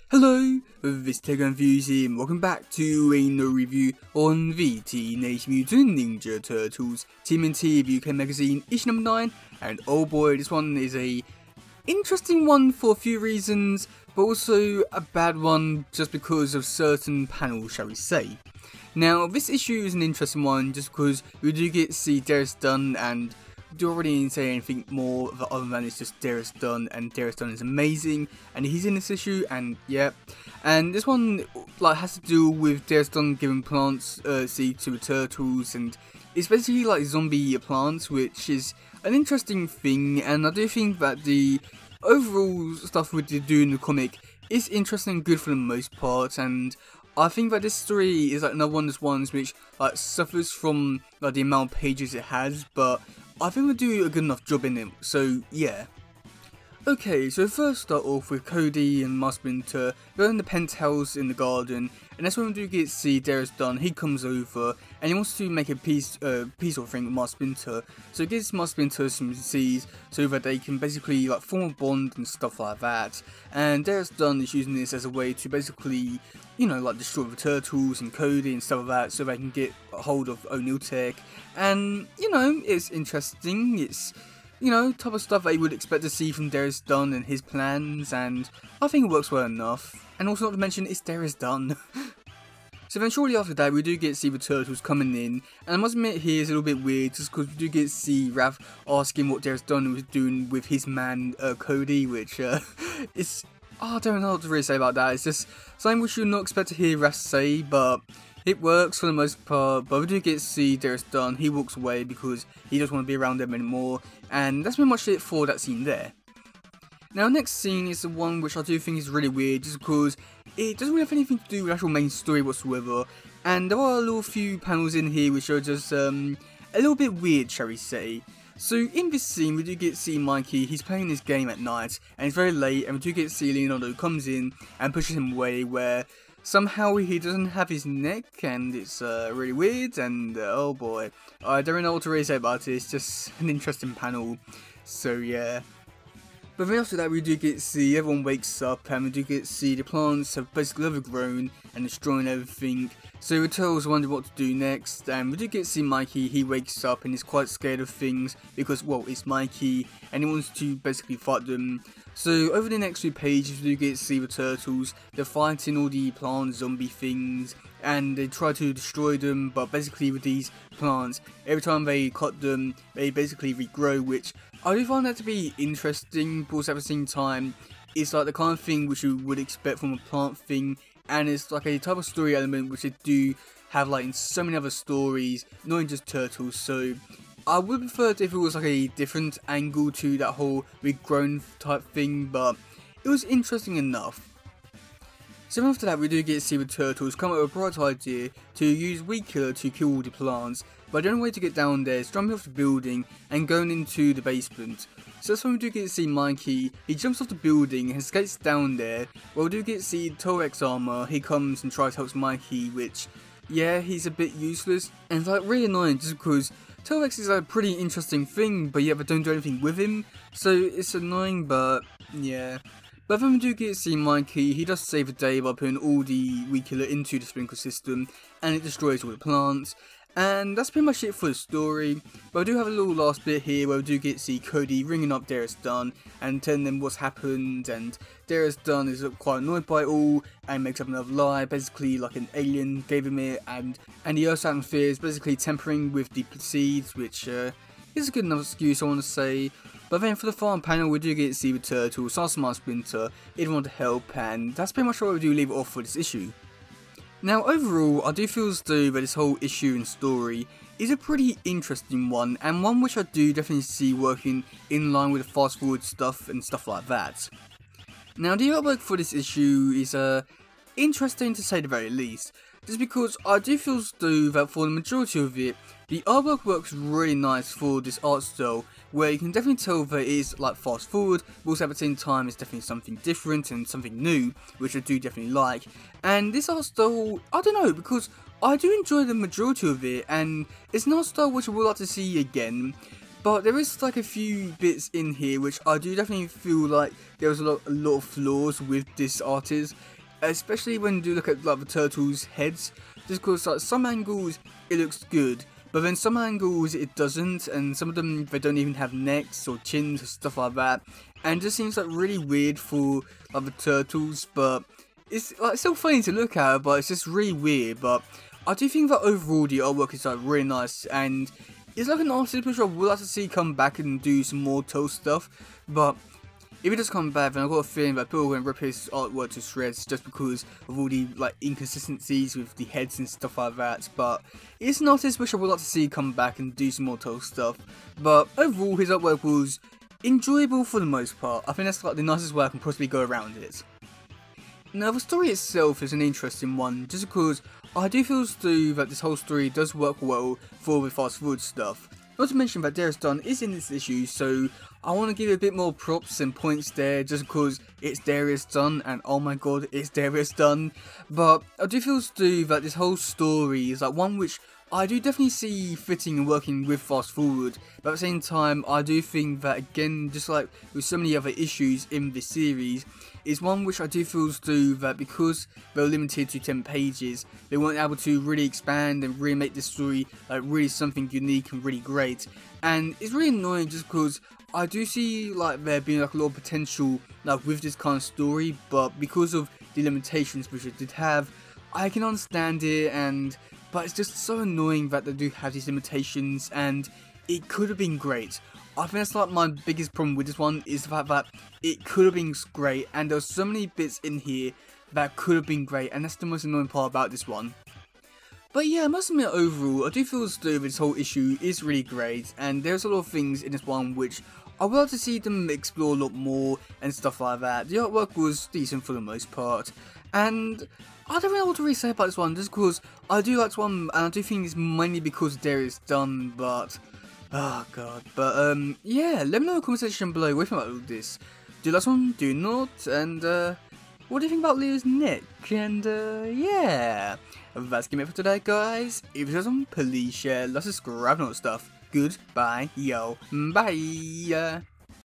Hello, this is teddygaming Views here, and welcome back to another review on the Teenage Mutant Ninja Turtles TMNT of UK Magazine issue number 9, and oh boy, this one is a interesting one for a few reasons, but also a bad one just because of certain panels, shall we say. Now, this issue is an interesting one just because we do get to see Darius Dunn, and do already say anything more other than it's just Darius Dunn, and Darius Dunn is amazing, and he's in this issue, and yeah. And this one has to do with Darius Dunn giving plants seed to the turtles, and it's basically like zombie plants, which is an interesting thing, and I do think that the overall stuff we did do in the comic is interesting and good for the most part, and I think that this story is another one of those ones which suffers from the amount of pages it has, but I think we'll do a good enough job in it, so yeah. Okay, so first start off with Cody and Mars Splinter. They're in the penthouse in the garden, and that's when we do get to see Darius Dunn. He comes over, and he wants to make a peace offering with Mars Splinter. So he gives Mars Splinter some seeds, so that they can basically form a bond and stuff like that. And Darius Dunn is using this as a way to basically, destroy the turtles and Cody and stuff like that, so they can get a hold of O'Neill Tech. And, it's interesting, it's type of stuff that you would expect to see from Darius Dunn and his plans, and I think it works well enough. And also not to mention, it's Darius Dunn. So then shortly after that, we do get to see the turtles coming in, and I must admit here is a little bit weird, just because we do get to see Raph asking what Darius Dunn was doing with his man Cody, which is, I don't know what to really say about that. It's just something we should not expect to hear Raph say, but it works for the most part. But we do get to see Darius Dunn. He walks away because he doesn't want to be around them anymore, and that's pretty much it for that scene there. Now, next scene is the one which I do think is really weird, just because it doesn't really have anything to do with the actual main story whatsoever, and there are a little few panels in here which are just a little bit weird, shall we say. So in this scene, we do get to see Mikey. He's playing this game at night, and it's very late, and we do get to see Leonardo comes in and pushes him away, where somehow he doesn't have his neck, and it's really weird, and oh boy, I don't know what to really say about it. It's just an interesting panel, so yeah. But then after that, we do get to see everyone wakes up, and we do get to see the plants have basically overgrown and destroying everything. So the turtles wonder what to do next, and we do get to see Mikey. He wakes up and is quite scared of things because, well, it's Mikey, and he wants to basically fight them. So over the next few pages, we do get to see the turtles. They're fighting all the plant zombie things, and they try to destroy them, but basically with these plants, every time they cut them, they basically regrow, which I do find that to be interesting, but at the same time, it's the kind of thing which you would expect from a plant thing, and it's a type of story element which they do have in so many other stories, not in just Turtles. So I would prefer it if it was a different angle to that whole regrown type thing, but it was interesting enough. So after that, we do get to see the turtles come up with a bright idea to use Weed Killer to kill all the plants, but the only way to get down there is jumping off the building and going into the basement. So that's when we do get to see Mikey. He jumps off the building and skates down there. Well, we do get to see T-Rex Armor. He comes and tries to help Mikey, which, yeah, he's a bit useless, and it's really annoying just because T-Rex is a pretty interesting thing, but yeah, they don't do anything with him, so it's annoying, but yeah. But then we do get to see Mikey. He does save the day by putting all the Weed Killer into the sprinkler system, and it destroys all the plants. And that's pretty much it for the story. But I do have a little last bit here where we do get to see Cody ringing up Darius Dunn and telling them what's happened, and Darius Dunn is quite annoyed by it all and makes up another lie, basically like an alien gave him it, and the Earth's atmosphere is basically tampering with the seeds, which is a good enough excuse, I want to say. But then for the final panel, we do get to see the turtles, Mars Splinter, everyone to help, and that's pretty much what we do leave it off for this issue. Now overall, I do feel as though that this whole issue and story is a pretty interesting one, and one which I do definitely see working in line with the fast forward stuff and stuff like that. Now the artwork for this issue is interesting to say the very least, just because I do feel as though that for the majority of it, the artwork works really nice for this art style, where you can definitely tell that it is fast forward, but also at the same time it's definitely something different and something new, which I do definitely like. And this art style, I don't know, because I do enjoy the majority of it, and it's an art style which I would like to see again. But there is a few bits in here which I do definitely feel like there was a lot of flaws with this artist. especially when you do look at like the turtles' heads, just because like some angles it looks good, but then some angles it doesn't, and some of them they don't even have necks or chins or stuff like that, and it just seems like really weird for like the turtles. But it's like still funny to look at, but it's just really weird. But I do think that overall the artwork is like really nice, and it's like an artist which I would like to see come back and do some more toe stuff. But if it does come back, then I've got a feeling that people are going to rip his artwork to shreds just because of all the like inconsistencies with the heads and stuff like that. But it's an artist which I would like to see come back and do some more toe stuff. But overall, his artwork was enjoyable for the most part. I think that's like the nicest way I can possibly go around it. Now, the story itself is an interesting one, just because I do feel too that this whole story does work well for the fast forward stuff. Not to mention that Darius Dunn is in this issue, so I want to give it a bit more props and points there just because it's Darius Dunn, and oh my god, it's Darius Dunn. But I do feel too that this whole story is like one which I do definitely see fitting and working with fast forward, but at the same time I do think that, again, just like with so many other issues in this series, is one which I do feel too that because they were limited to 10 pages, they weren't able to really expand and really make this story like really something unique and really great. And it's really annoying just because I do see like there being like a lot of potential like with this kind of story, but because of the limitations which it did have, I can understand it, but it's just so annoying that they do have these limitations, and it could have been great. I think that's like my biggest problem with this one, is the fact that it could have been great, and there's so many bits in here that could have been great, and that's the most annoying part about this one. But yeah, I must admit, overall, I do feel as though this whole issue is really great, and there's a lot of things in this one which I would like to see them explore a lot more and stuff like that. The artwork was decent for the most part, and I don't really know what to really say about this one, just because I do like this one, and I do think it's mainly because Darius Dunn, but oh god. But yeah, let me know in the comment section below what you think about all this. Do you like this one? Do you not? And what do you think about Leo's neck? And yeah, that's it for today, guys. If you awesome, please share, like, subscribe, and all that stuff. Goodbye, yo, bye.